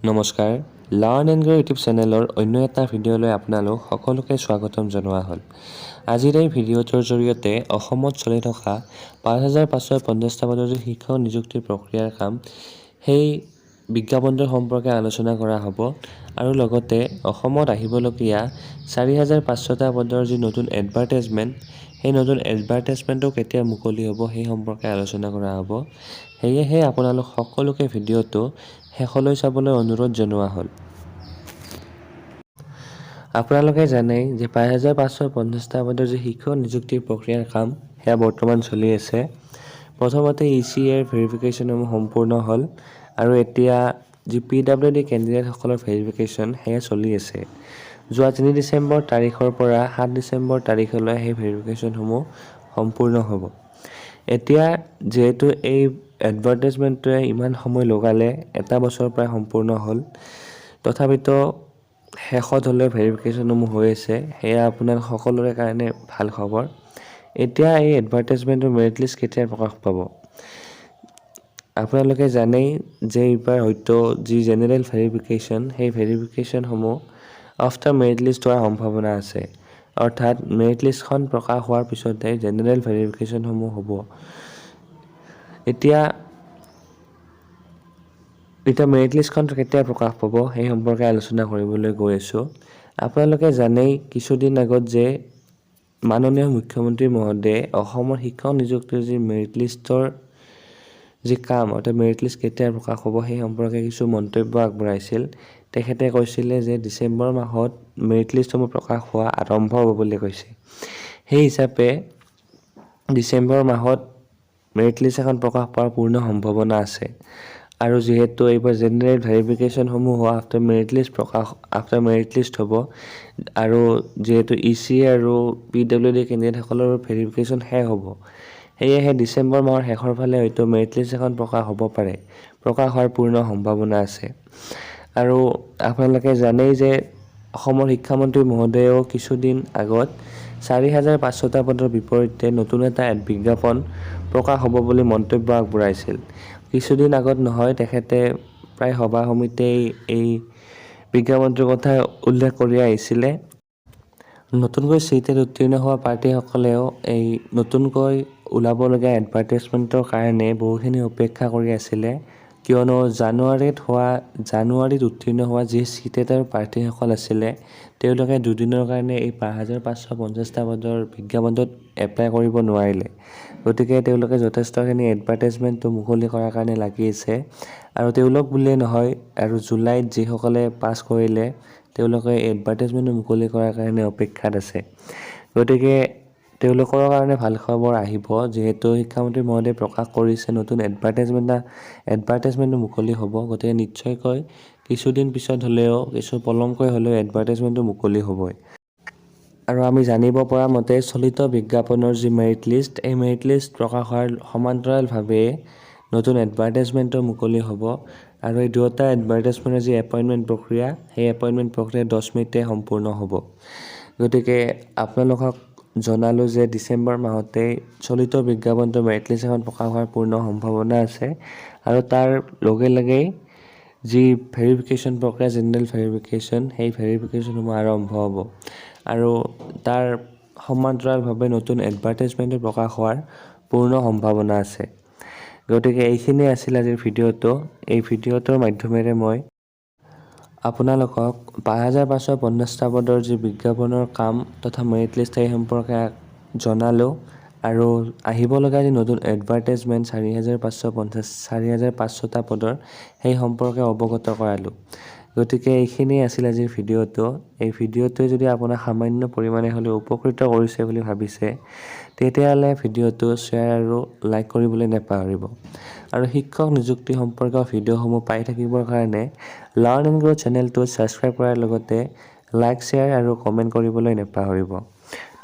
নমস্কাৰ, learn and grow' YouTube চেনেলৰ অন্য এটা ভিডিঅ'লৈ আপোনালোক সকলোকে স্বাগতম জনোৱা হ'ল। আজিৰ এই ভিডিঅ'টোৰ জৰিয়তে অসমত চলি থকা ৫,৫৫০টা পদৰ যি শিক্ষক নিযুক্তিৰ প্ৰক্ৰিয়াৰ কাম, সেই বিজ্ঞাপনটোৰ সম্পৰ্কে আলোচনা কৰা হ'ব আৰু লগতে অসমত আহিবলগীয়া ৪,৫০০টা পদৰ যি নতুন এডভাৰটাইজমেণ্ট, সেই নতুন এডভাৰটাইজমেণ্টটো কেতিয়া মুকলি হ'ব সেই সম্পৰ্কে আলোচনা কৰা হ'ব। সেয়েহে আপোনালোক সকলোকে ভিডিঅ'টো শেষলৈ চাবলৈ অনুৰোধ জনোৱা হ'ল। আপোনালোকে জানে যে ৫,৫৫০টা পদৰ যি শিক্ষক নিযুক্তিৰ প্ৰক্ৰিয়াৰ কাম, সেয়া বৰ্তমান চলি আছে। প্ৰথমতে ECAৰ ভেৰিফিকেশ্যনসমূহ সম্পূৰ্ণ হ'ল আৰু এতিয়া যি PWD কেণ্ডিডেটসকলৰ ভেৰিফিকেশ্যন সেয়া চলি আছে। যোৱা ৩ ডিচেম্বৰ তাৰিখৰ পৰা ৭ ডিচেম্বৰ তাৰিখলৈ সেই ভেৰিফিকেশ্যনসমূহ সম্পূৰ্ণ হ'ব। এতিয়া যিহেতু এই এডভাৰটাইজমেণ্টটোৱে ইমান সময় লগালে, এটা বছৰ প্ৰায় সম্পূৰ্ণ হ'ল, তথাপিতো শেষত হ'লেও ভেৰিফিকেশ্যনসমূহ হৈ আছে, সেয়া আপোনাৰ সকলোৰে কাৰণে ভাল খবৰ। এতিয়া এই এডভাৰটাইজমেণ্টৰ মেৰিট লিষ্ট কেতিয়া প্ৰকাশ পাব? আপোনালোকে জানেই যে এইবাৰ হয়তো যি জেনেৰেল ভেৰিফিকেশ্যন, সেই ভেৰিফিকেশ্যনসমূহ আফটাৰ মেৰিট লিষ্ট হোৱাৰ সম্ভাৱনা আছে। অৰ্থাৎ মেৰিট লিষ্টখন প্ৰকাশ হোৱাৰ পিছতে জেনেৰেল ভেৰিফিকেশ্যনসমূহ হ'ব। এতিয়া মেৰিট লিষ্টখন কেতিয়া প্ৰকাশ পাব সেই সম্পৰ্কে আলোচনা কৰিবলৈ গৈ আছোঁ। আপোনালোকে জানেই কিছুদিন আগত যে মাননীয় মুখ্যমন্ত্ৰী মহোদয়ে অসমৰ শিক্ষক নিযুক্তিৰ যি মেৰিট লিষ্টৰ যি কাম, অৰ্থাৎ মেৰিট লিষ্ট কেতিয়া প্ৰকাশ হ'ব সেই সম্পৰ্কে কিছু মন্তব্য আগবঢ়াইছিল। তেখেতে কৈছিলে যে ডিচেম্বৰ মাহত মেৰিট লিষ্টসমূহ প্ৰকাশ হোৱা আৰম্ভ হ'ব বুলি কৈছে। সেই হিচাপে ডিচেম্বৰ মাহত মেৰিট লিষ্ট এখন প্ৰকাশ পোৱাৰ পূৰ্ণ সম্ভাৱনা আছে। আৰু যিহেতু এইবাৰ জেনেৰেল ভেৰিফিকেশ্যনসমূহ হোৱা আফটাৰ মেৰিট লিষ্ট হ'ব আৰু যিহেতু ECA আৰু PWD কেণ্ডিডেটসকলৰ ভেৰিফিকেশ্যন শেষ হ'ব, সেয়েহে ডিচেম্বৰ মাহৰ শেষৰ ফালে হয়তো মেৰিট লিষ্ট এখন প্ৰকাশ হ'ব পাৰে। প্ৰকাশ হোৱাৰ পূৰ্ণ সম্ভাৱনা আছে। আৰু আপোনালোকে জানেই যে অসমৰ শিক্ষামন্ত্ৰী মহোদয়েও কিছুদিন আগত ৪,৫০০টা পদৰ বিপৰীতে নতুন এটা বিজ্ঞাপন প্ৰকাশ হ'ব বুলি মন্তব্য আগবঢ়াইছিল। কিছুদিন আগত নহয়, তেখেতে প্ৰায় সভা সমিতিয়ে এই বিজ্ঞাপনটোৰ কথা উল্লেখ কৰি আহিছিলে। নতুনকৈ চিটেট উত্তীৰ্ণ হোৱা প্ৰাৰ্থীসকলেও এই নতুনকৈ ওলাবলগীয়া এডভাৰটাইজমেণ্টৰ কাৰণে বহুখিনি অপেক্ষা কৰি আছিলে, কিয়নো জানুৱাৰীত উত্তীৰ্ণ হোৱা যি চিটেটৰ প্ৰাৰ্থীসকল আছিলে, তেওঁলোকে দুদিনৰ কাৰণে এই ৫,৫৫০টা পদৰ বিজ্ঞাপনটোত এপ্লাই কৰিব নোৱাৰিলে। গতিকে তেওঁলোকে যথেষ্টখিনি এডভাৰটাইজমেণ্টটো মুকলি কৰাৰ কাৰণে লাগি আছে। আৰু তেওঁলোক বুলিয়েই নহয়, আৰু জুলাইত যিসকলে পাছ কৰিলে তেওঁলোকে এডভাৰটাইজমেণ্টটো মুকলি কৰাৰ কাৰণে অপেক্ষাত আছে। গতিকে তেওঁলোকৰ কাৰণে ভাল খবৰ আহিব, যিহেতু শিক্ষামন্ত্ৰী মহোদয়ে প্ৰকাশ কৰিছে নতুন এডভাৰটাইজমেণ্টটো মুকলি হ'ব। গতিকে নিশ্চয়কৈ কিছুদিন পিছত হ'লেও, কিছু পলমকৈ হ'লেও এডভাৰটাইজমেণ্টটো মুকলি হ'বই। আৰু আমি জানিব পৰা মতে চলিত বিজ্ঞাপনৰ যি মেৰিট লিষ্ট, এই মেৰিট লিষ্ট প্ৰকাশ হোৱাৰ সমান্তৰালভাৱে নতুন এডভাৰটাইজমেণ্টটো মুকলি হ'ব। আৰু এই দুয়োটা এডভাৰটাইজমেণ্টৰ যি এপইণ্টমেণ্ট প্ৰক্ৰিয়া, সেই এপইণ্টমেণ্ট প্ৰক্ৰিয়া 10 মে'তে সম্পূৰ্ণ হ'ব। গতিকে আপোনালোকক জনালোঁ যে ডিচেম্বৰ মাহতেই চলিত বিজ্ঞাপনটো মেৰিট লিষ্ট এখন প্ৰকাশ হোৱাৰ পূৰ্ণ সম্ভাৱনা আছে। আৰু তাৰ লগে লগেই যি ভেৰিফিকেশ্যন প্ৰক্ৰিয়া, জেনেৰেল ভেৰিফিকেশ্যন, সেই ভেৰিফিকেশ্যনসমূহ আৰম্ভ হ'ব। আৰু তাৰ সমান্তৰালভাৱে নতুন এডভাৰটাইজমেণ্টটো প্ৰকাশ হোৱাৰ পূৰ্ণ সম্ভাৱনা আছে। গতিকে এইখিনি আছিল আজিৰ ভিডিঅ'টো। এই ভিডিঅ'টোৰ মাধ্যমেৰে মই আপোনালোকক ৫,৫৫০টা পদৰ যি বিজ্ঞাপনৰ কাম তথা মেৰিট লিষ্ট সেই সম্পৰ্কে জনালোঁ আৰু আহিবলগা যি নতুন এডভাৰটাইজমেণ্ট ৪,৫০০টা পদৰ, সেই সম্পৰ্কে অৱগত কৰালোঁ। গতিকে এইখিনি আছিল আজিৰ ভিডিঅ'টো। এই ভিডিঅ'টোৱে যদি আপোনাক সামান্য পৰিমাণে হ'লেও উপকৃত কৰিছে বুলি ভাবিছে, তেতিয়াহ'লে ভিডিঅ'টো শ্বেয়াৰ আৰু লাইক কৰিবলৈ নাপাহৰিব। আৰু শিক্ষক নিযুক্তি সম্পৰ্কীয় ভিডিঅ'সমূহ পাই থাকিবৰ কাৰণে লাৰ্ণ এণ্ড গ্ৰ' চেনেলটো ছাবস্ক্ৰাইব কৰাৰ লগতে লাইক, শ্বেয়াৰ আৰু কমেণ্ট কৰিবলৈ নাপাহৰিব।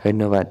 ধন্যবাদ।